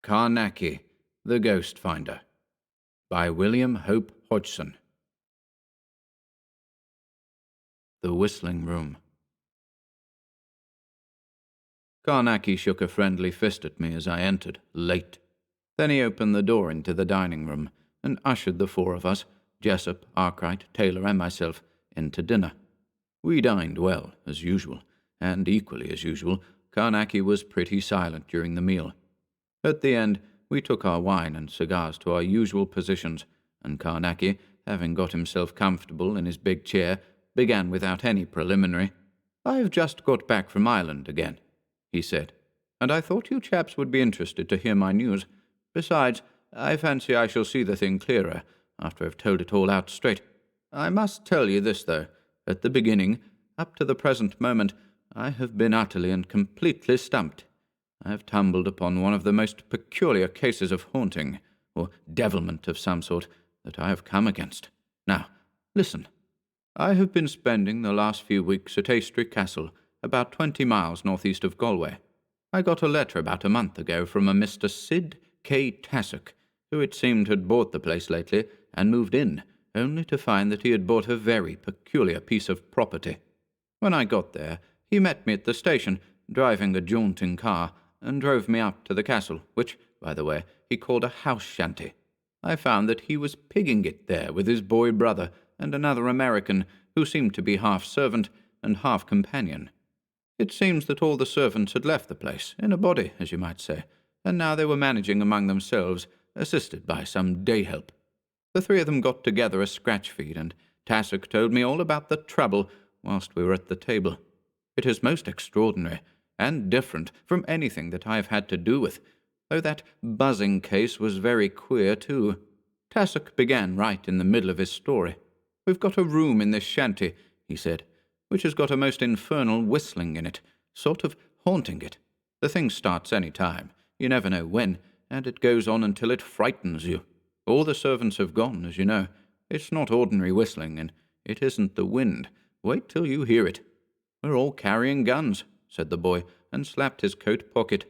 Carnacki, the Ghost Finder, by William Hope Hodgson. The Whistling Room. Carnacki shook a friendly fist at me as I entered, late. Then he opened the door into the dining room and ushered the four of us, Jessup, Arkwright, Taylor, and myself, into dinner. We dined well, as usual, and equally as usual, Carnacki was pretty silent during the meal. At the end, we took our wine and cigars to our usual positions, and Carnacki, having got himself comfortable in his big chair, began without any preliminary. "I've just got back from Ireland again," he said, "and I thought you chaps would be interested to hear my news. Besides, I fancy I shall see the thing clearer after I've told it all out straight. I must tell you this, though. At the beginning, up to the present moment, I have been utterly and completely stumped. I have tumbled upon one of the most peculiar cases of haunting, or devilment of some sort, that I have come against. Now, listen. I have been spending the last few weeks at Aistree Castle, about 20 miles northeast of Galway. I got a letter about a month ago from a Mr. Sid K. Tassock, who it seemed had bought the place lately and moved in, only to find that he had bought a very peculiar piece of property. When I got there, he met me at the station, driving a jaunting car, and drove me up to the castle, which, by the way, he called a house shanty. I found that he was pigging it there with his boy brother and another American, who seemed to be half servant and half companion. It seems that all the servants had left the place, in a body, as you might say, and now they were managing among themselves, assisted by some day help. The three of them got together a scratch feed, and Tassock told me all about the trouble whilst we were at the table. It is most extraordinary, and different from anything that I have had to do with, though that buzzing case was very queer too. Tassock began right in the middle of his story. "We've got a room in this shanty," he said, "which has got a most infernal whistling in it, sort of haunting it. The thing starts any time, you never know when, and it goes on until it frightens you. All the servants have gone, as you know. It's not ordinary whistling, and it isn't the wind. Wait till you hear it." "We're all carrying guns," said the boy, and slapped his coat pocket.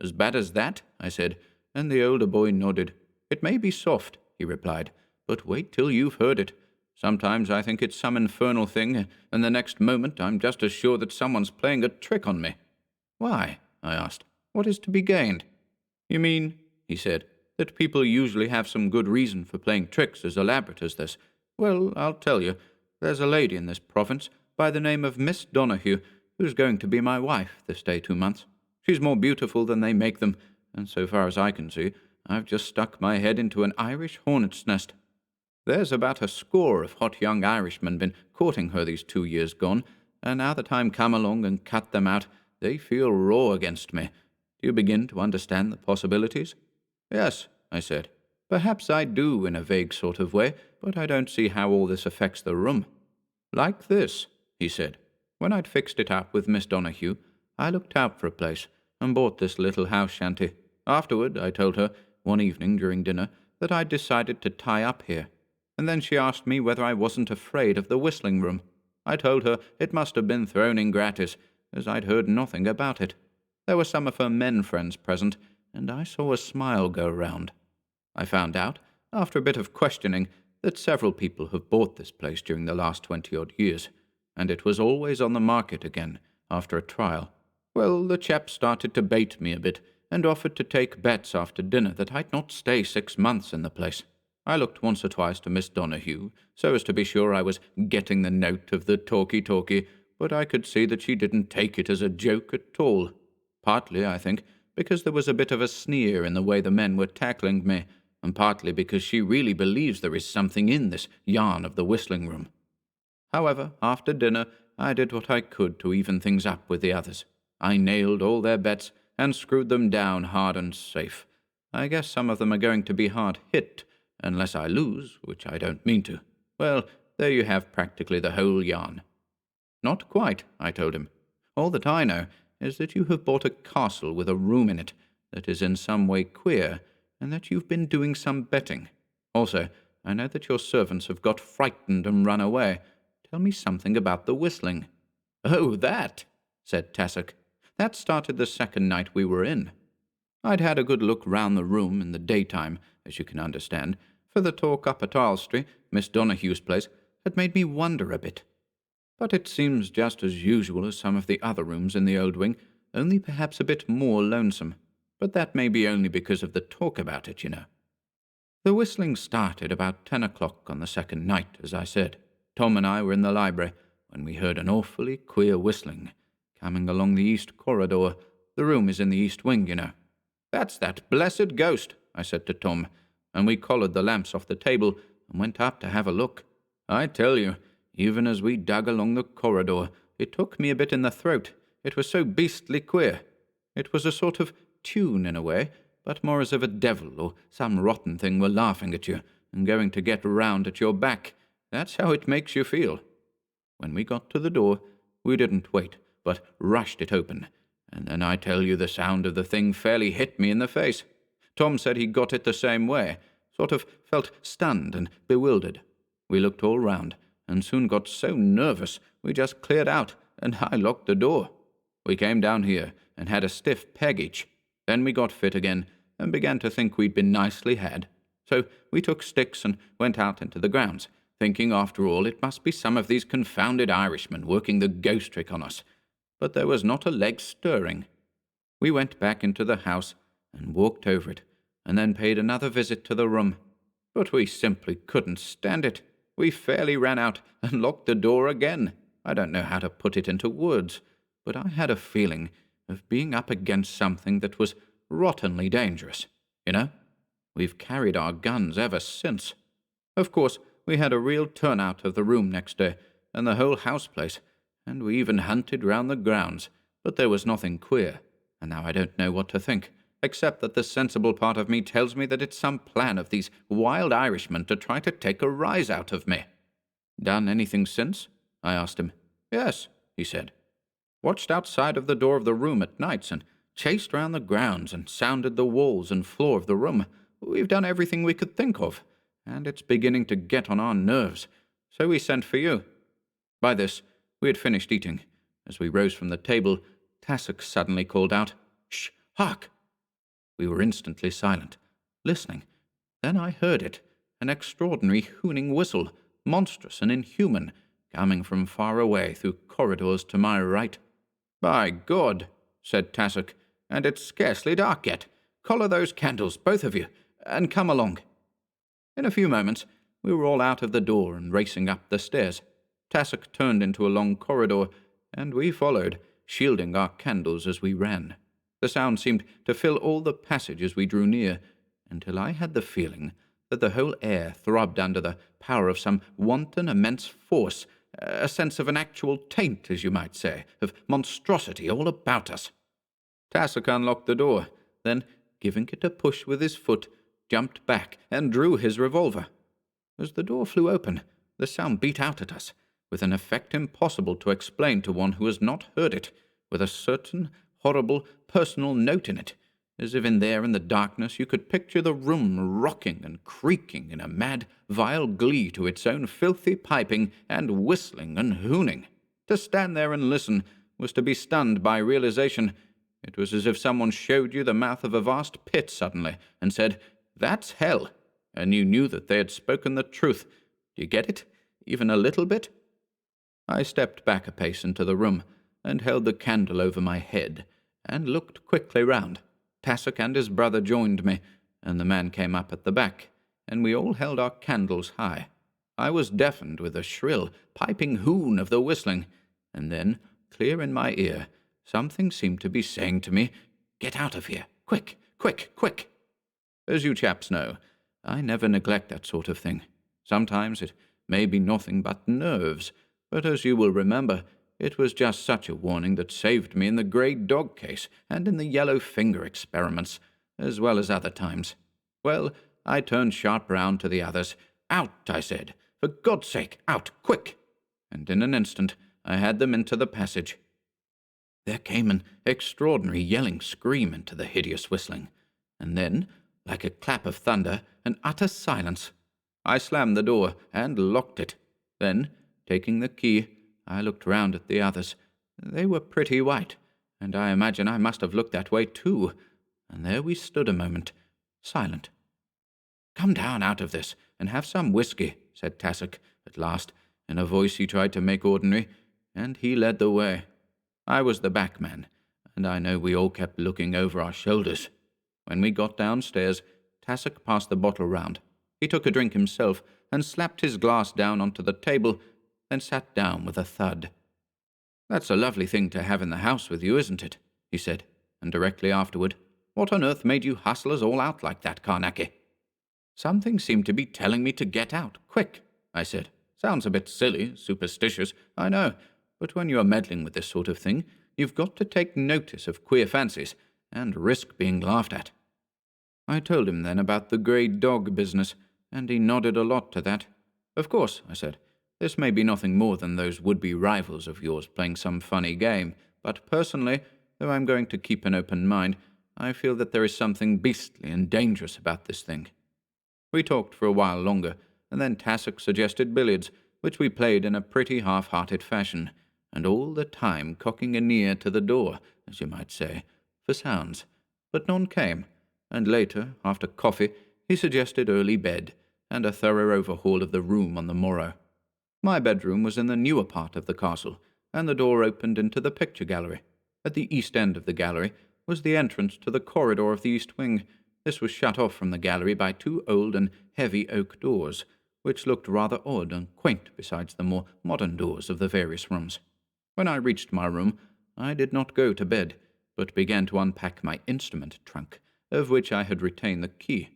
"As bad as that?" I said, and the older boy nodded. "It may be soft," he replied, "but wait till you've heard it. Sometimes I think it's some infernal thing, and the next moment I'm just as sure that someone's playing a trick on me." "Why?" I asked. "What is to be gained?" "You mean," he said, "that people usually have some good reason for playing tricks as elaborate as this? Well, I'll tell you. There's a lady in this province by the name of Miss Donahue, who's going to be my wife this day 2 months. She's more beautiful than they make them, and so far as I can see, I've just stuck my head into an Irish hornet's nest. There's about a score of hot young Irishmen been courting her these 2 years gone, and now that I'm come along and cut them out, they feel raw against me. Do you begin to understand the possibilities?" "Yes," I said. "Perhaps I do in a vague sort of way, but I don't see how all this affects the room." "Like this," he said. "When I'd fixed it up with Miss Donahue, I looked out for a place and bought this little house shanty. Afterward, I told her, one evening during dinner, that I'd decided to tie up here. And then she asked me whether I wasn't afraid of the whistling room. I told her it must have been thrown in gratis, as I'd heard nothing about it. There were some of her men friends present, and I saw a smile go round. I found out, after a bit of questioning, that several people have bought this place during the last 20-odd years, and it was always on the market again, after a trial. Well, the chap started to bait me a bit, and offered to take bets after dinner that I'd not stay 6 months in the place. I looked once or twice to Miss Donahue, so as to be sure I was getting the note of the talky-talky, but I could see that she didn't take it as a joke at all. Partly, I think, because there was a bit of a sneer in the way the men were tackling me, and partly because she really believes there is something in this yarn of the whistling room. However, after dinner, I did what I could to even things up with the others. I nailed all their bets and screwed them down hard and safe. I guess some of them are going to be hard hit, unless I lose, which I don't mean to. Well, there you have practically the whole yarn." "Not quite," I told him. "All that I know is that you have bought a castle with a room in it that is in some way queer, and that you've been doing some betting. Also, I know that your servants have got frightened and run away. Tell me something about the whistling." "Oh, that," said Tassock. "That started the second night we were in. I'd had a good look round the room in the daytime, as you can understand, for the talk up at Arlstree, Miss Donohue's place, had made me wonder a bit. But it seems just as usual as some of the other rooms in the old wing, only perhaps a bit more lonesome. But that may be only because of the talk about it, you know. The whistling started about 10 o'clock on the second night, as I said. Tom and I were in the library when we heard an awfully queer whistling coming along the east corridor. The room is in the east wing, you know. "That's that blessed ghost," I said to Tom, and we collared the lamps off the table and went up to have a look. I tell you, even as we dug along the corridor, it took me a bit in the throat. It was so beastly queer. It was a sort of tune in a way, but more as if a devil or some rotten thing were laughing at you and going to get round at your back. That's how it makes you feel. When we got to the door, we didn't wait, but rushed it open, and then I tell you the sound of the thing fairly hit me in the face. Tom said he got it the same way, sort of felt stunned and bewildered. We looked all round, and soon got so nervous we just cleared out, and I locked the door. We came down here and had a stiff peg each. Then we got fit again and began to think we'd been nicely had. So we took sticks and went out into the grounds, thinking after all it must be some of these confounded Irishmen working the ghost trick on us. But there was not a leg stirring. We went back into the house and walked over it, and then paid another visit to the room. But we simply couldn't stand it. We fairly ran out and locked the door again. I don't know how to put it into words, but I had a feeling of being up against something that was rottenly dangerous, you know? We've carried our guns ever since. Of course, we had a real turnout of the room next day, and the whole house place, and we even hunted round the grounds, but there was nothing queer, and now I don't know what to think, except that the sensible part of me tells me that it's some plan of these wild Irishmen to try to take a rise out of me. "Done anything since?" I asked him. "Yes," he said. "Watched outside of the door of the room at nights and chased round the grounds and sounded the walls and floor of the room. We've done everything we could think of, and it's beginning to get on our nerves, so we sent for you." By this, we had finished eating. As we rose from the table, Tassoc suddenly called out, "Shh! Hark!" We were instantly silent, listening. Then I heard it, an extraordinary hooning whistle, monstrous and inhuman, coming from far away through corridors to my right. "By God," said Tassoc, "and it's scarcely dark yet. Collar those candles, both of you, and come along." In a few moments, we were all out of the door and racing up the stairs. Tassoc turned into a long corridor, and we followed, shielding our candles as we ran. The sound seemed to fill all the passage as we drew near, until I had the feeling that the whole air throbbed under the power of some wanton immense force, a sense of an actual taint, as you might say, of monstrosity all about us. Tassoc unlocked the door, then, giving it a push with his foot, jumped back and drew his revolver. As the door flew open, the sound beat out at us, with an effect impossible to explain to one who has not heard it, with a certain horrible personal note in it, as if in there in the darkness you could picture the room rocking and creaking in a mad, vile glee to its own filthy piping and whistling and hooning. To stand there and listen was to be stunned by realization. It was as if someone showed you the mouth of a vast pit suddenly and said, "That's hell," and you knew that they had spoken the truth. Do you get it? Even a little bit? I stepped back a pace into the room and held the candle over my head and looked quickly round. Tassoc and his brother joined me, and the man came up at the back, and we all held our candles high. I was deafened with the shrill, piping hoon of the whistling, and then, clear in my ear, something seemed to be saying to me, "Get out of here! Quick, quick, quick!" As you chaps know, I never neglect that sort of thing. Sometimes it may be nothing but nerves, but as you will remember, it was just such a warning that saved me in the grey dog case and in the yellow finger experiments, as well as other times. Well, I turned sharp round to the others. "Out," I said. "For God's sake, out, quick!" And in an instant I had them into the passage. There came an extraordinary yelling scream into the hideous whistling, and then, like a clap of thunder, an utter silence. I slammed the door and locked it. Then, taking the key, I looked round at the others. They were pretty white, and I imagine I must have looked that way too. and there we stood a moment, silent. "Come down out of this, and have some whiskey," said Tassoc at last, in a voice he tried to make ordinary, and he led the way. I was the back man, and I know we all kept looking over our shoulders. When we got downstairs, Tassoc passed the bottle round. He took a drink himself, and slapped his glass down onto the table, then sat down with a thud. "That's a lovely thing to have in the house with you, isn't it?" he said, and directly afterward, "What on earth made you hustle us all out like that, Carnacki?" "Something seemed to be telling me to get out, quick," I said. "Sounds a bit silly, superstitious, I know, but when you're meddling with this sort of thing, you've got to take notice of queer fancies, and risk being laughed at." I told him then about the grey dog business, and he nodded a lot to that. "Of course," I said, "this may be nothing more than those would-be rivals of yours playing some funny game, but personally, though I'm going to keep an open mind, I feel that there is something beastly and dangerous about this thing." We talked for a while longer, and then Tassoc suggested billiards, which we played in a pretty half-hearted fashion, and all the time cocking an ear to the door, as you might say, for sounds. But none came, and later, after coffee, he suggested early bed, and a thorough overhaul of the room on the morrow. My bedroom was in the newer part of the castle, and the door opened into the picture gallery. At the east end of the gallery was the entrance to the corridor of the east wing. This was shut off from the gallery by two old and heavy oak doors, which looked rather odd and quaint besides the more modern doors of the various rooms. When I reached my room, I did not go to bed, but began to unpack my instrument trunk, of which I had retained the key.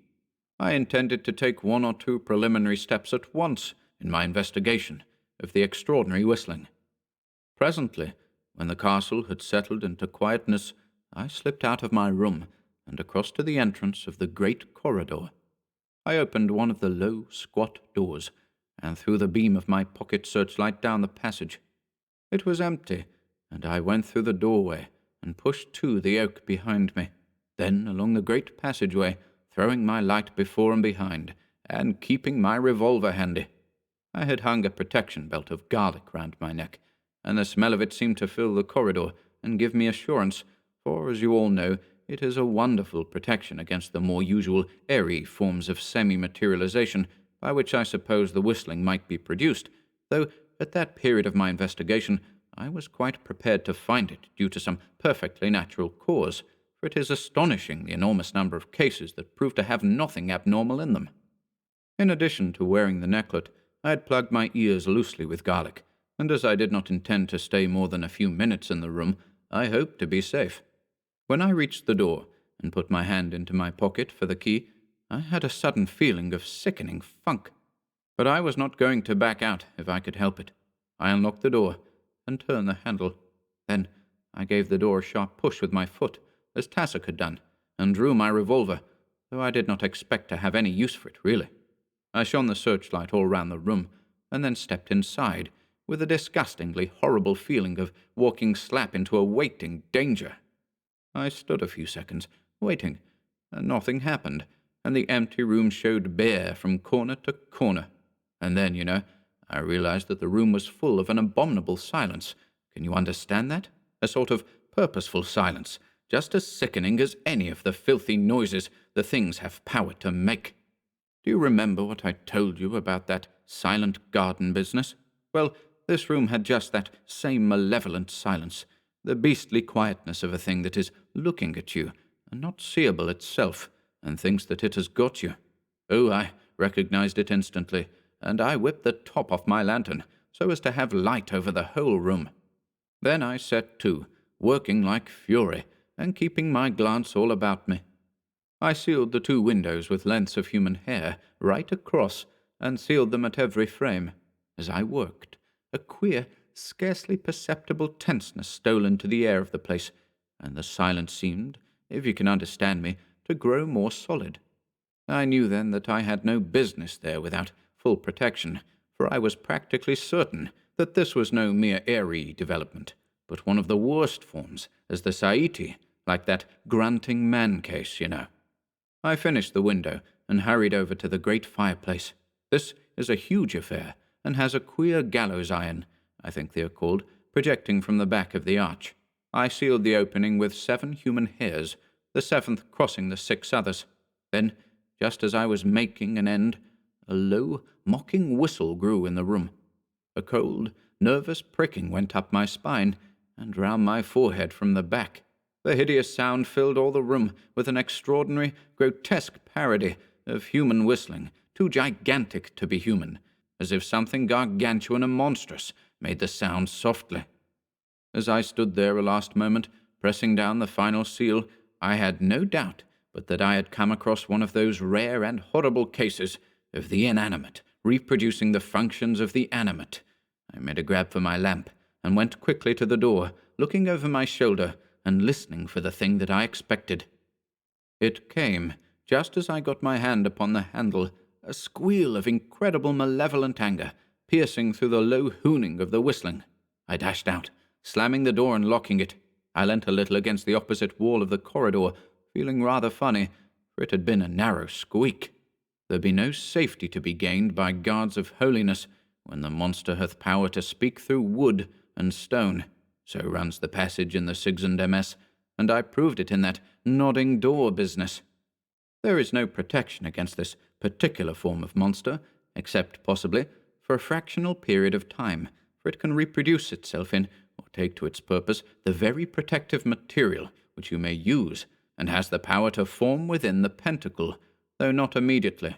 I intended to take one or two preliminary steps at once in my investigation of the extraordinary whistling. Presently, when the castle had settled into quietness, I slipped out of my room and across to the entrance of the great corridor. I opened one of the low, squat doors, and threw the beam of my pocket searchlight down the passage. It was empty, and I went through the doorway and pushed to the oak behind me, then along the great passageway, throwing my light before and behind, and keeping my revolver handy. I had hung a protection belt of garlic round my neck, and the smell of it seemed to fill the corridor and give me assurance, for, as you all know, it is a wonderful protection against the more usual eerie forms of semi-materialization by which I suppose the whistling might be produced, though at that period of my investigation I was quite prepared to find it due to some perfectly natural cause, for it is astonishing the enormous number of cases that prove to have nothing abnormal in them. In addition to wearing the necklet, I had plugged my ears loosely with garlic, and as I did not intend to stay more than a few minutes in the room, I hoped to be safe. When I reached the door and put my hand into my pocket for the key, I had a sudden feeling of sickening funk. But I was not going to back out if I could help it. I unlocked the door and turned the handle. Then I gave the door a sharp push with my foot, as Tassoc had done, and drew my revolver, though I did not expect to have any use for it, really. I shone the searchlight all round the room, and then stepped inside, with a disgustingly horrible feeling of walking slap into a waiting danger. I stood a few seconds, waiting, and nothing happened, and the empty room showed bare from corner to corner. And then, I realized that the room was full of an abominable silence. Can you understand that? A sort of purposeful silence, just as sickening as any of the filthy noises the things have power to make. Do you remember what I told you about that silent garden business? Well, this room had just that same malevolent silence, the beastly quietness of a thing that is looking at you, and not seeable itself, and thinks that it has got you. Oh, I recognized it instantly, and I whipped the top off my lantern, so as to have light over the whole room. Then I set to, working like fury, and keeping my glance all about me. I sealed the two windows with lengths of human hair right across, and sealed them at every frame. As I worked, a queer, scarcely perceptible tenseness stole into the air of the place, and the silence seemed, if you can understand me, to grow more solid. I knew then that I had no business there without full protection, for I was practically certain that this was no mere eerie development, but one of the worst forms, as the Saiti, like that grunting man case, I finished the window and hurried over to the great fireplace. This is a huge affair, and has a queer gallows iron, I think they are called, projecting from the back of the arch. I sealed the opening with 7 human hairs, the 7th crossing the 6 others. Then, just as I was making an end, a low, mocking whistle grew in the room. A cold, nervous pricking went up my spine and round my forehead from the back. The hideous sound filled all the room with an extraordinary, grotesque parody of human whistling, too gigantic to be human, as if something gargantuan and monstrous made the sound softly. As I stood there a last moment, pressing down the final seal, I had no doubt but that I had come across one of those rare and horrible cases of the inanimate reproducing the functions of the animate. I made a grab for my lamp and went quickly to the door, looking over my shoulder and listening for the thing that I expected. It came, just as I got my hand upon the handle, a squeal of incredible malevolent anger, piercing through the low hooning of the whistling. I dashed out, slamming the door and locking it. I leant a little against the opposite wall of the corridor, feeling rather funny, for it had been a narrow squeak. There be no safety to be gained by guards of holiness when the monster hath power to speak through wood and stone. So runs the passage in the Sigsand MS, and I proved it in that nodding door business. There is no protection against this particular form of monster, except, possibly, for a fractional period of time, for it can reproduce itself in, or take to its purpose, the very protective material which you may use, and has the power to form within the pentacle, though not immediately.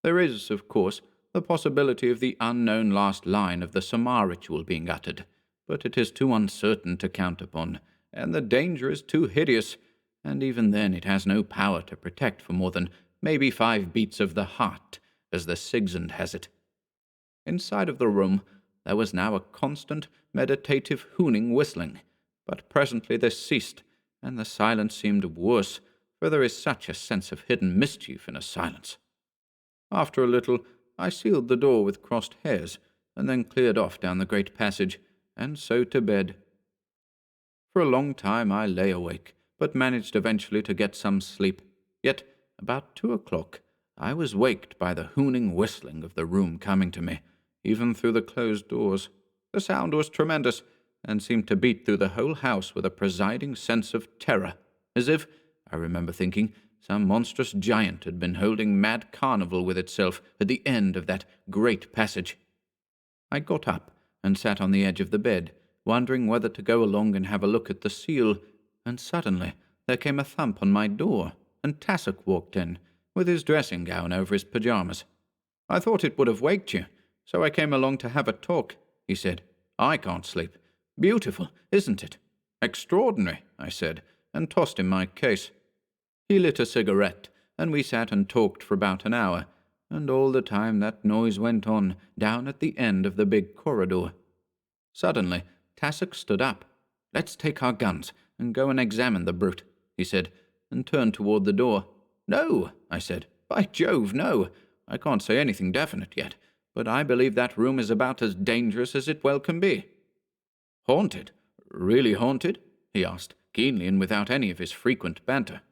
There is, of course, the possibility of the unknown last line of the Samar ritual being uttered, but it is too uncertain to count upon, and the danger is too hideous, and even then it has no power to protect for more than maybe 5 beats of the heart, as the Sigsand has it. Inside of the room there was now a constant, meditative hooning whistling, but presently this ceased, and the silence seemed worse, for there is such a sense of hidden mischief in a silence. After a little, I sealed the door with crossed hairs, and then cleared off down the great passage, and so to bed. For a long time I lay awake, but managed eventually to get some sleep. Yet, about 2 o'clock, I was waked by the hooning whistling of the room coming to me, even through the closed doors. The sound was tremendous, and seemed to beat through the whole house with a presiding sense of terror, as if, I remember thinking, some monstrous giant had been holding mad carnival with itself at the end of that great passage. I got up and sat on the edge of the bed, wondering whether to go along and have a look at the seal, and suddenly there came a thump on my door, and Tassoc walked in, with his dressing gown over his pyjamas. "I thought it would have waked you, so I came along to have a talk," he said. "I can't sleep. Beautiful, isn't it?" "Extraordinary," I said, and tossed him my case. He lit a cigarette, and we sat and talked for about an hour, and all the time that noise went on down at the end of the big corridor. Suddenly, Tassoc stood up. "Let's take our guns and go and examine the brute," he said, and turned toward the door. "No," I said. "By Jove, no. I can't say anything definite yet, but I believe that room is about as dangerous as it well can be." "Haunted? Really haunted?" he asked, keenly and without any of his frequent banter.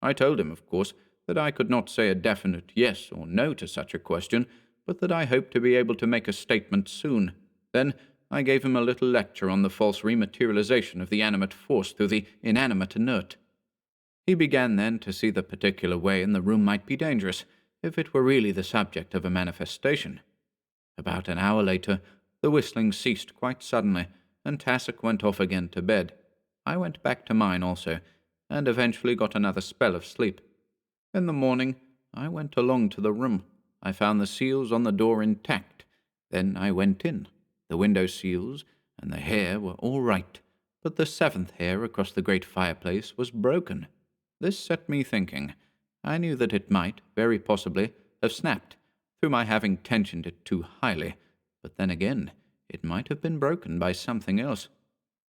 I told him, of course, that I could not say a definite yes or no to such a question, but that I hoped to be able to make a statement soon. Then I gave him a little lecture on the false rematerialization of the animate force through the inanimate inert. He began then to see the particular way in the room might be dangerous, if it were really the subject of a manifestation. About an hour later, the whistling ceased quite suddenly, and Tassoc went off again to bed. I went back to mine also, and eventually got another spell of sleep. In the morning, I went along to the room. I found the seals on the door intact. Then I went in. The window seals and the hair were all right, but the 7th hair across the great fireplace was broken. This set me thinking. I knew that it might, very possibly, have snapped, through my having tensioned it too highly, but then again, it might have been broken by something else.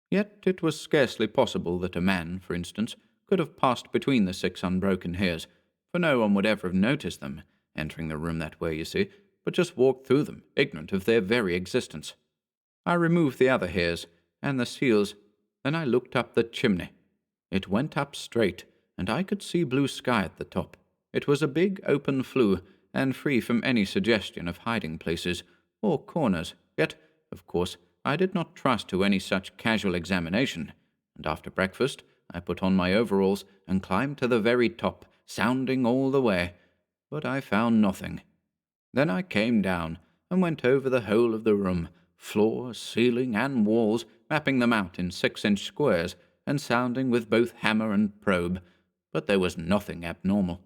Yet it was scarcely possible that a man, for instance, could have passed between the 6 unbroken hairs, for no one would ever have noticed them, entering the room that way, you see, but just walked through them, ignorant of their very existence. I removed the other hairs, and the seals, then I looked up the chimney. It went up straight, and I could see blue sky at the top. It was a big open flue, and free from any suggestion of hiding places or corners, yet, of course, I did not trust to any such casual examination, and after breakfast I put on my overalls and climbed to the very top, sounding all the way, but I found nothing. Then I came down and went over the whole of the room, floor, ceiling, and walls, mapping them out in 6-inch squares and sounding with both hammer and probe, but there was nothing abnormal.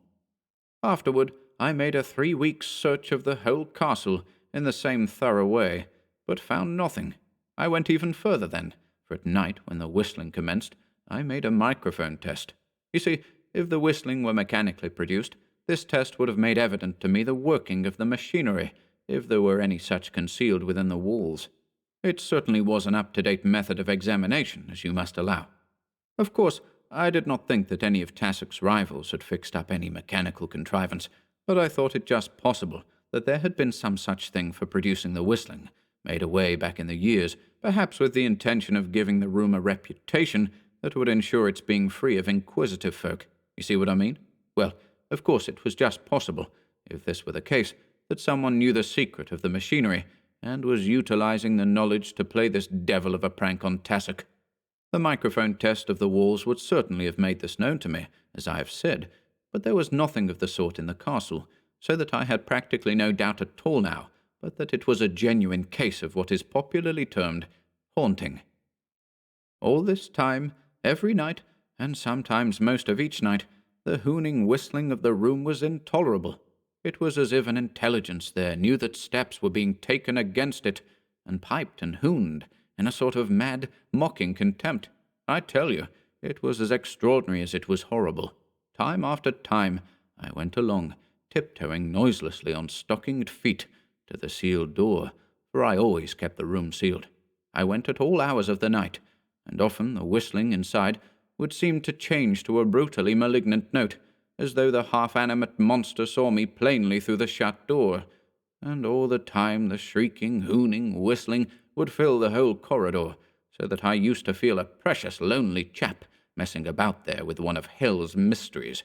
Afterward, I made a 3 weeks' search of the whole castle in the same thorough way, but found nothing. I went even further then, for at night, when the whistling commenced, I made a microphone test. You see, if the whistling were mechanically produced, this test would have made evident to me the working of the machinery, if there were any such concealed within the walls. It certainly was an up-to-date method of examination, as you must allow. Of course, I did not think that any of Tassock's rivals had fixed up any mechanical contrivance, but I thought it just possible that there had been some such thing for producing the whistling, made away back in the years, perhaps with the intention of giving the room a reputation that would ensure its being free of inquisitive folk. You see what I mean? Well, of course it was just possible, if this were the case, that someone knew the secret of the machinery and was utilizing the knowledge to play this devil of a prank on Tassock. The microphone test of the walls would certainly have made this known to me, as I have said, but there was nothing of the sort in the castle, so that I had practically no doubt at all now but that it was a genuine case of what is popularly termed haunting. All this time, every night, and sometimes most of each night, the hooning whistling of the room was intolerable. It was as if an intelligence there knew that steps were being taken against it, and piped and hooned in a sort of mad, mocking contempt. I tell you, it was as extraordinary as it was horrible. Time after time, I went along, tiptoeing noiselessly on stockinged feet, to the sealed door, for I always kept the room sealed. I went at all hours of the night, and often the whistling inside would seem to change to a brutally malignant note, as though the half-animate monster saw me plainly through the shut door, and all the time the shrieking, hooning, whistling would fill the whole corridor, so that I used to feel a precious lonely chap messing about there with one of hell's mysteries.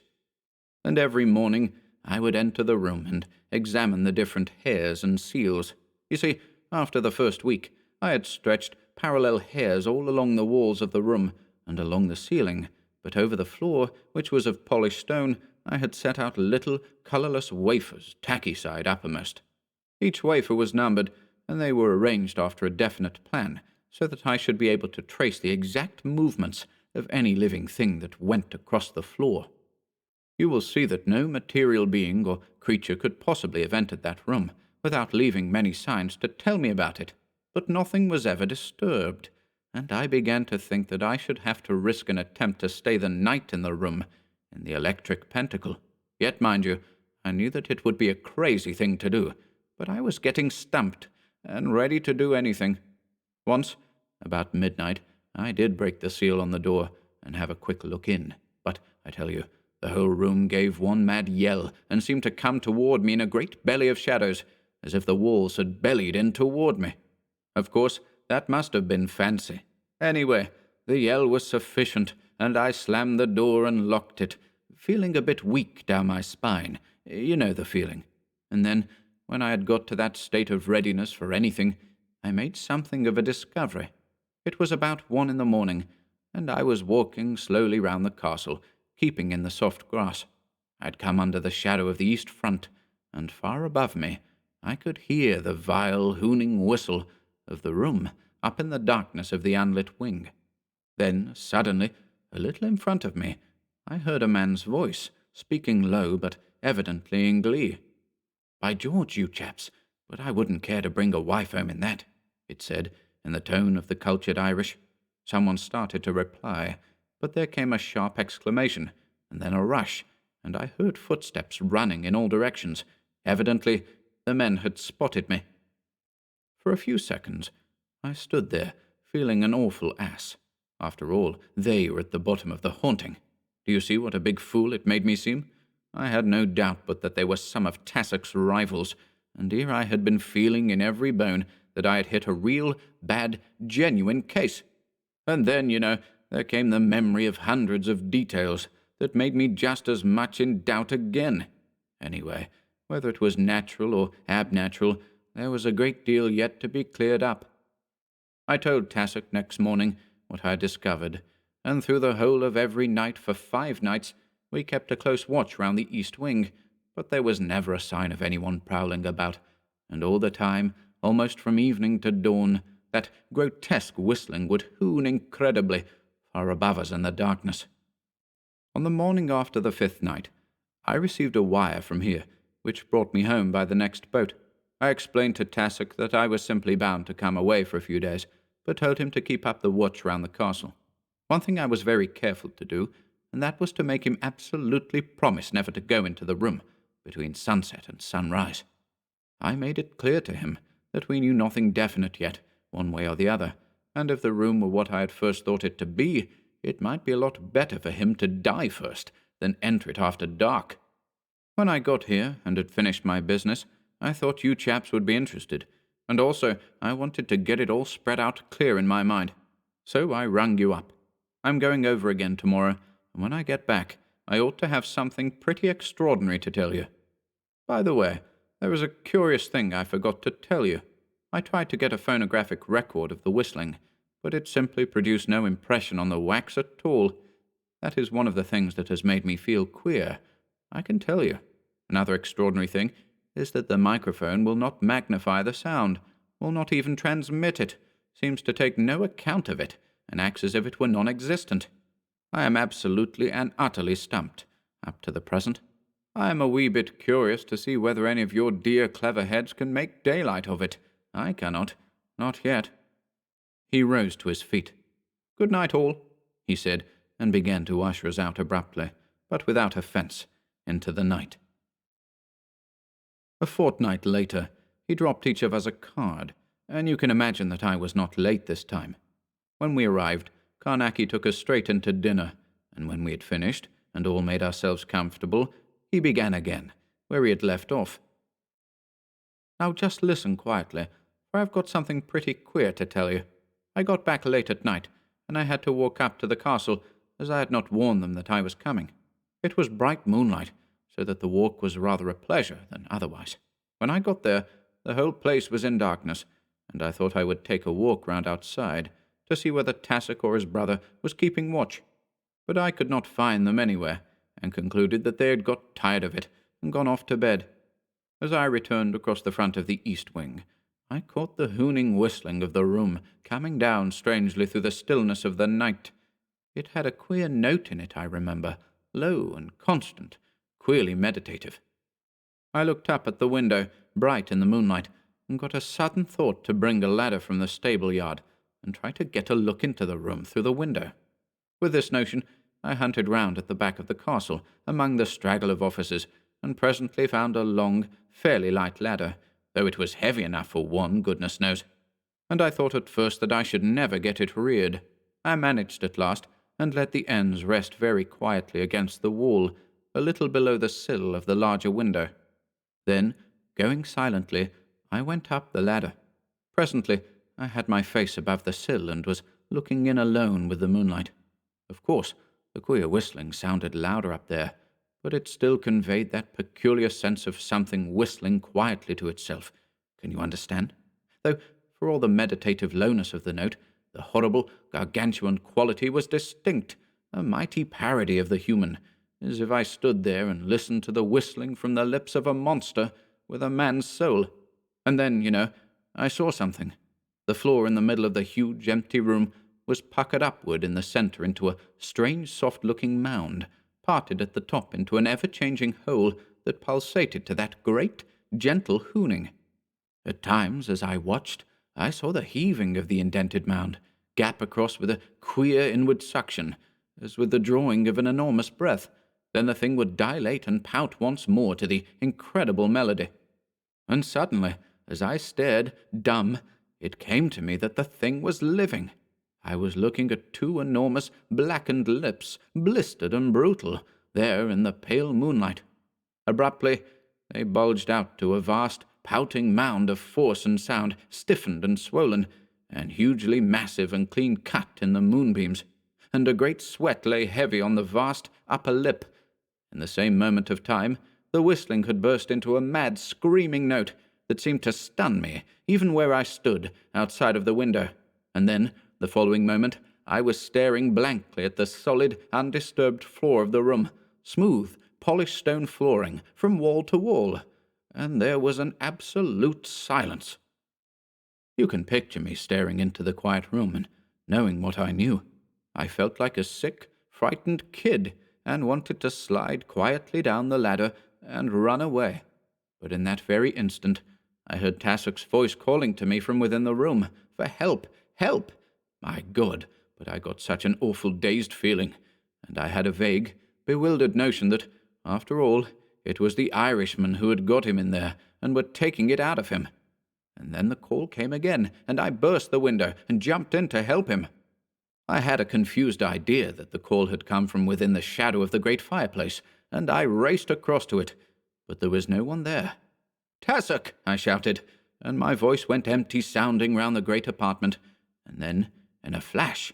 And every morning I would enter the room and examine the different hairs and seals. You see, after the first week, I had stretched parallel hairs all along the walls of the room and along the ceiling, but over the floor, which was of polished stone, I had set out little, colourless wafers, tacky side uppermost. Each wafer was numbered, and they were arranged after a definite plan, so that I should be able to trace the exact movements of any living thing that went across the floor. You will see that no material being or creature could possibly have entered that room without leaving many signs to tell me about it, but nothing was ever disturbed, and I began to think that I should have to risk an attempt to stay the night in the room, in the electric pentacle. Yet, mind you, I knew that it would be a crazy thing to do, but I was getting stumped and ready to do anything. Once, about midnight, I did break the seal on the door and have a quick look in, but, I tell you, the whole room gave one mad yell and seemed to come toward me in a great belly of shadows, as if the walls had bellied in toward me. Of course, that must have been fancy. Anyway, the yell was sufficient, and I slammed the door and locked it, feeling a bit weak down my spine. You know the feeling. And then, when I had got to that state of readiness for anything, I made something of a discovery. It was about 1 a.m, and I was walking slowly round the castle, keeping in the soft grass. I had come under the shadow of the east front, and far above me I could hear the vile hooning whistle of the room up in the darkness of the unlit wing. Then, suddenly, a little in front of me, I heard a man's voice, speaking low but evidently in glee. "By George, you chaps, but I wouldn't care to bring a wife home in that," it said, in the tone of the cultured Irish. Someone started to reply, but there came a sharp exclamation, and then a rush, and I heard footsteps running in all directions. Evidently, the men had spotted me. For a few seconds, I stood there, feeling an awful ass. After all, they were at the bottom of the haunting. Do you see what a big fool it made me seem? I had no doubt but that they were some of Tassock's rivals, and here I had been feeling in every bone that I had hit a real, bad, genuine case. And then, you know, there came the memory of hundreds of details that made me just as much in doubt again. Anyway, whether it was natural or abnatural, there was a great deal yet to be cleared up. I told Tassock next morning what I had discovered, and through the whole of every night for 5 nights we kept a close watch round the east wing, but there was never a sign of anyone prowling about, and all the time, almost from evening to dawn, that grotesque whistling would hoon incredibly far above us in the darkness. On the morning after the 5th night, I received a wire from here, which brought me home by the next boat. I explained to Tassoc that I was simply bound to come away for a few days, but told him to keep up the watch round the castle. One thing I was very careful to do, and that was to make him absolutely promise never to go into the room between sunset and sunrise. I made it clear to him that we knew nothing definite yet, one way or the other, and if the room were what I had first thought it to be, it might be a lot better for him to die first than enter it after dark. When I got here and had finished my business, I thought you chaps would be interested, and also I wanted to get it all spread out clear in my mind. So I rung you up. I'm going over again tomorrow, and when I get back, I ought to have something pretty extraordinary to tell you. By the way, there was a curious thing I forgot to tell you. I tried to get a phonographic record of the whistling, but it simply produced no impression on the wax at all. That is one of the things that has made me feel queer, I can tell you. Another extraordinary thing is that the microphone will not magnify the sound, will not even transmit it, seems to take no account of it, and acts as if it were non-existent. I am absolutely and utterly stumped, up to the present. I am a wee bit curious to see whether any of your dear clever heads can make daylight of it. I cannot. Not yet. He rose to his feet. "Good night, all," he said, and began to usher us out abruptly, but without offence, into the night. A fortnight later, he dropped each of us a card, and you can imagine that I was not late this time. When we arrived, Carnacki took us straight into dinner, and when we had finished, and all made ourselves comfortable, he began again, where he had left off. "Now just listen quietly, for I've got something pretty queer to tell you. I got back late at night, and I had to walk up to the castle, as I had not warned them that I was coming. It was bright moonlight, so that the walk was rather a pleasure than otherwise. When I got there, the whole place was in darkness, and I thought I would take a walk round outside, to see whether Tassoc or his brother was keeping watch. But I could not find them anywhere, and concluded that they had got tired of it, and gone off to bed. As I returned across the front of the east wing, I caught the hooning whistling of the room coming down strangely through the stillness of the night. It had a queer note in it, I remember, low and constant, queerly meditative. I looked up at the window, bright in the moonlight, and got a sudden thought to bring a ladder from the stable-yard and try to get a look into the room through the window. With this notion, I hunted round at the back of the castle, among the straggle of officers, and presently found a long, fairly light ladder, though it was heavy enough for one, goodness knows. And I thought at first that I should never get it reared. I managed at last, and let the ends rest very quietly against the wall, a little below the sill of the larger window. Then, going silently, I went up the ladder. Presently, I had my face above the sill and was looking in alone with the moonlight. Of course, the queer whistling sounded louder up there, but it still conveyed that peculiar sense of something whistling quietly to itself. Can you understand? Though, for all the meditative lowness of the note, the horrible, gargantuan quality was distinct, a mighty parody of the human, as if I stood there and listened to the whistling from the lips of a monster with a man's soul. And then, I saw something. The floor in the middle of the huge empty room was puckered upward in the centre into a strange soft-looking mound, parted at the top into an ever-changing hole that pulsated to that great, gentle hooning. At times, as I watched, I saw the heaving of the indented mound, gap across with a queer inward suction, as with the drawing of an enormous breath. Then the thing would dilate and pout once more to the incredible melody. And suddenly, as I stared, dumb, it came to me that the thing was living. I was looking at two enormous, blackened lips, blistered and brutal, there in the pale moonlight. Abruptly, they bulged out to a vast, pouting mound of force and sound, stiffened and swollen, and hugely massive and clean-cut in the moonbeams, and a great sweat lay heavy on the vast upper lip. In the same moment of time, the whistling had burst into a mad, screaming note that seemed to stun me, even where I stood, outside of the window, and then, the following moment, I was staring blankly at the solid, undisturbed floor of the room, smooth, polished stone flooring from wall to wall, and there was an absolute silence. You can picture me staring into the quiet room and knowing what I knew. I felt like a sick, frightened kid and wanted to slide quietly down the ladder and run away. But in that very instant, I heard Tassock's voice calling to me from within the room for help, help. My God, but I got such an awful dazed feeling, and I had a vague, bewildered notion that, after all, it was the Irishmen who had got him in there and were taking it out of him. And then the call came again, and I burst the window and jumped in to help him. I had a confused idea that the call had come from within the shadow of the great fireplace, and I raced across to it, but there was no one there. "Tassock!" I shouted, and my voice went empty-sounding round the great apartment, and then, in a flash,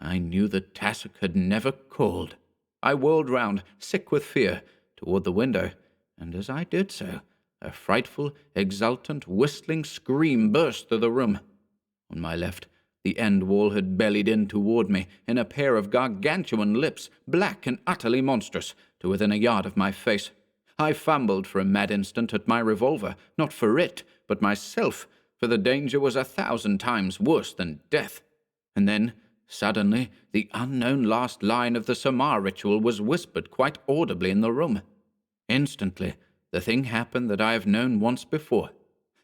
I knew that Tassock had never called. I whirled round, sick with fear, toward the window, and as I did so, a frightful, exultant, whistling scream burst through the room. On my left, the end wall had bellied in toward me in a pair of gargantuan lips, black and utterly monstrous, to within a yard of my face. I fumbled for a mad instant at my revolver, not for it, but myself, for the danger was 1,000 times worse than death. And then, suddenly, the unknown last line of the Samar ritual was whispered quite audibly in the room. Instantly, the thing happened that I have known once before.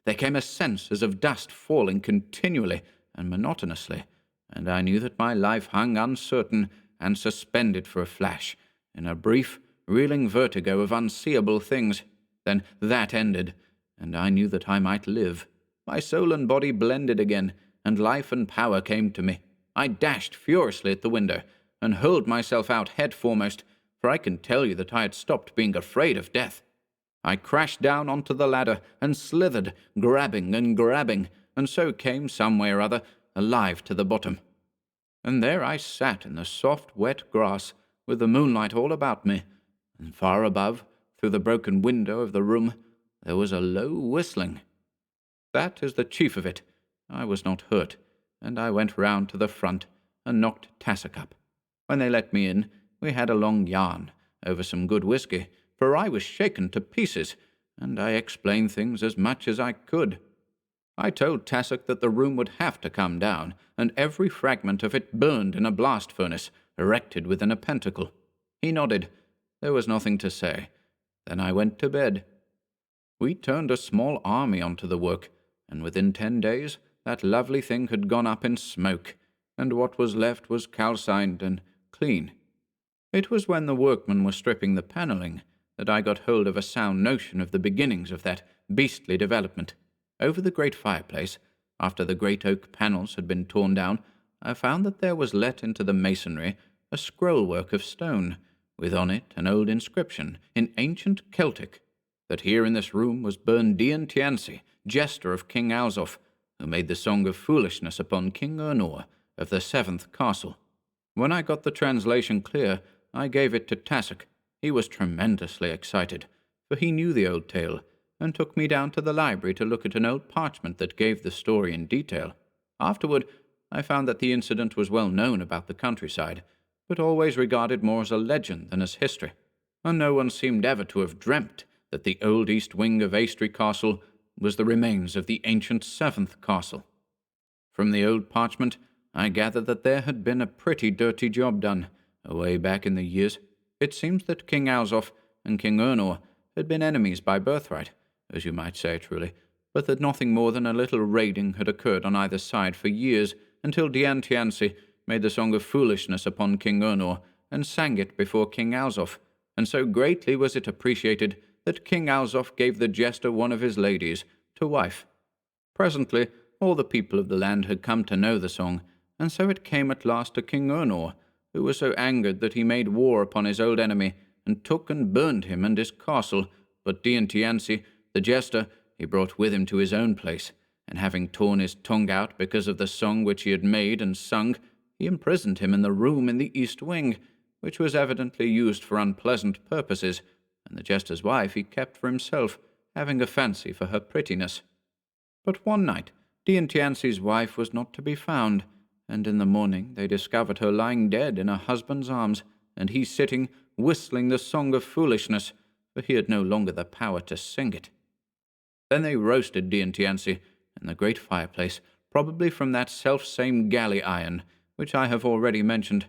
There came a sense as of dust falling continually and monotonously, and I knew that my life hung uncertain and suspended for a flash, in a brief, reeling vertigo of unseeable things. Then that ended, and I knew that I might live. My soul and body blended again, and life and power came to me. I dashed furiously at the window, and hurled myself out head foremost, for I can tell you that I had stopped being afraid of death. I crashed down onto the ladder and slithered, grabbing and grabbing, and so came, some way or other, alive to the bottom. And there I sat in the soft, wet grass, with the moonlight all about me, and far above, through the broken window of the room, there was a low whistling. That is the chief of it. I was not hurt, and I went round to the front and knocked Tassock up. When they let me in, we had a long yarn over some good whisky, for I was shaken to pieces, and I explained things as much as I could. I told Tassock that the room would have to come down, and every fragment of it burned in a blast furnace, erected within a pentacle. He nodded. There was nothing to say. Then I went to bed. We turned a small army onto the work, and within 10 days that lovely thing had gone up in smoke, and what was left was calcined and clean. It was when the workmen were stripping the panelling that I got hold of a sound notion of the beginnings of that beastly development. Over the great fireplace, after the great oak panels had been torn down, I found that there was let into the masonry a scroll-work of stone, with on it an old inscription in ancient Celtic, that here in this room was burned Dian Tiansi, jester of King Alzof, who made the song of foolishness upon King Ernor of the 7th castle. When I got the translation clear, I gave it to Tassock. He was tremendously excited, for he knew the old tale, and took me down to the library to look at an old parchment that gave the story in detail. Afterward, I found that the incident was well known about the countryside, but always regarded more as a legend than as history, and no one seemed ever to have dreamt that the old east wing of Aistry Castle was the remains of the ancient 7th castle. From the old parchment, I gathered that there had been a pretty dirty job done, away back in the years. It seems that King Alzof and King Ernor had been enemies by birthright, as you might say truly, but that nothing more than a little raiding had occurred on either side for years, until Dian Tiansi made the song of foolishness upon King Ernor, and sang it before King Alzof, and so greatly was it appreciated that King Alzof gave the jester one of his ladies to wife. Presently, all the people of the land had come to know the song, and so it came at last to King Ernor, who was so angered that he made war upon his old enemy, and took and burned him and his castle. But Dian Tiansi, the jester, he brought with him to his own place, and having torn his tongue out because of the song which he had made and sung, he imprisoned him in the room in the east wing, which was evidently used for unpleasant purposes, and the jester's wife he kept for himself, having a fancy for her prettiness. But one night Dian Tiansi's wife was not to be found, and in the morning they discovered her lying dead in her husband's arms, and he sitting, whistling the song of foolishness, for he had no longer the power to sing it. Then they roasted Diantianci in the great fireplace, probably from that self-same galley iron, which I have already mentioned,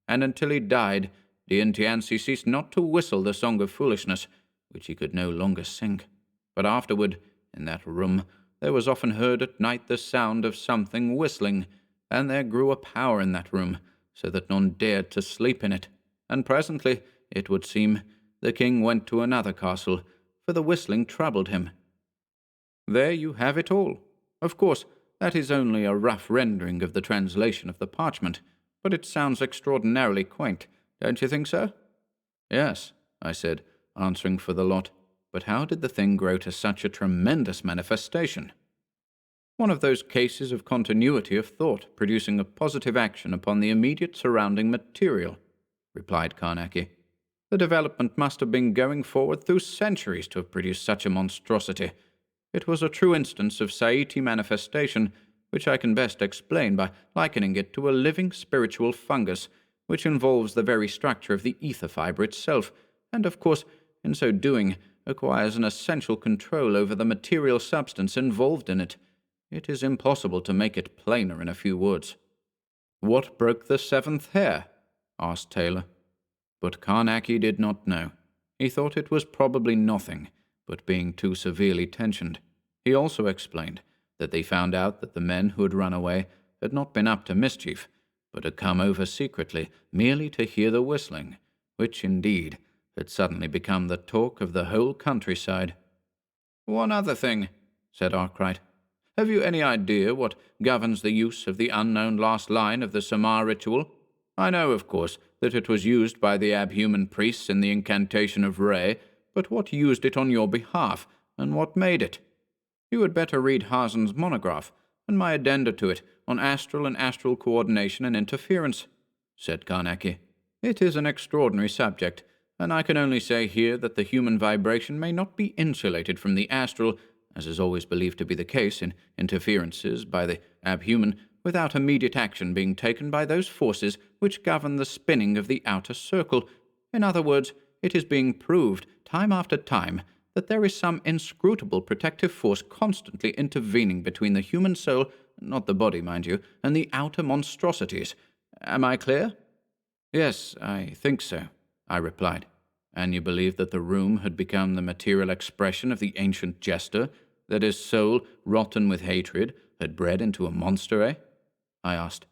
and until he died, Diantianci ceased not to whistle the song of foolishness, which he could no longer sing. But afterward, in that room, there was often heard at night the sound of something whistling, and there grew a power in that room, so that none dared to sleep in it. And presently, it would seem, the king went to another castle, for the whistling troubled him. There you have it all. Of course, that is only a rough rendering of the translation of the parchment, but it sounds extraordinarily quaint, don't you think so? Yes, I said, answering for the lot. But how did the thing grow to such a tremendous manifestation? One of those cases of continuity of thought producing a positive action upon the immediate surrounding material, replied Carnacki. The development must have been going forward through centuries to have produced such a monstrosity. It was a true instance of Sai'iti manifestation, which I can best explain by likening it to a living spiritual fungus, which involves the very structure of the ether fibre itself, and of course, in so doing, acquires an essential control over the material substance involved in it. It is impossible to make it plainer in a few words. What broke the seventh hair? Asked Taylor. But Carnacki did not know. He thought it was probably nothing, but being too severely tensioned. He also explained that they found out that the men who had run away had not been up to mischief, but had come over secretly merely to hear the whistling, which, indeed, had suddenly become the talk of the whole countryside. One other thing, said Arkwright. Have you any idea what governs the use of the unknown last line of the Samar ritual? I know, of course, that it was used by the abhuman priests in the incantation of Re, but what used it on your behalf, and what made it? You had better read Harzen's monograph, and my addenda to it, on astral and astral coordination and interference, said Carnacki. It is an extraordinary subject, and I can only say here that the human vibration may not be insulated from the astral, as is always believed to be the case in interferences by the abhuman, without immediate action being taken by those forces which govern the spinning of the outer circle. In other words, it is being proved, time after time, that there is some inscrutable protective force constantly intervening between the human soul, not the body, mind you, and the outer monstrosities. Am I clear? Yes, I think so, I replied. And you believe that the room had become the material expression of the ancient jester, that his soul, rotten with hatred, had bred into a monster, eh? I asked.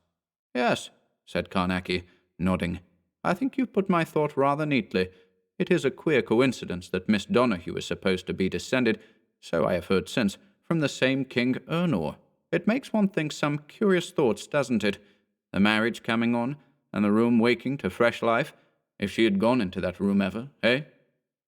Yes, said Carnacki, nodding. I think you've put my thought rather neatly. It is a queer coincidence that Miss Donahue is supposed to be descended, so I have heard since, from the same King Ernor. It makes one think some curious thoughts, doesn't it? The marriage coming on, and the room waking to fresh life, if she had gone into that room ever, eh?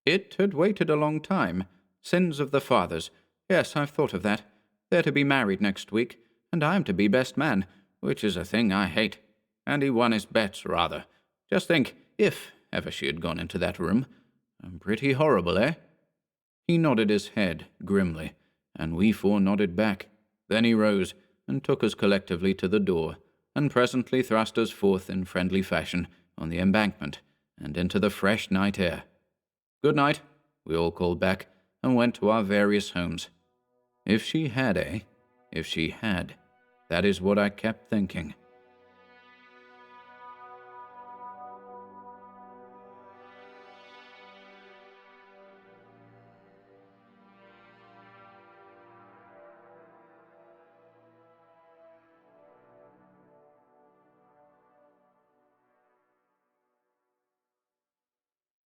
It had waited a long time. Sins of the fathers. Yes, I've thought of that. They're to be married next week, and I'm to be best man, which is a thing I hate. And he won his bets, rather. Just think, if ever she had gone into that room. Pretty horrible, eh? He nodded his head grimly, and we four nodded back. Then he rose and took us collectively to the door, and presently thrust us forth in friendly fashion on the embankment and into the fresh night air. Good night, we all called back, and went to our various homes. If she had, eh? If she had. That is what I kept thinking.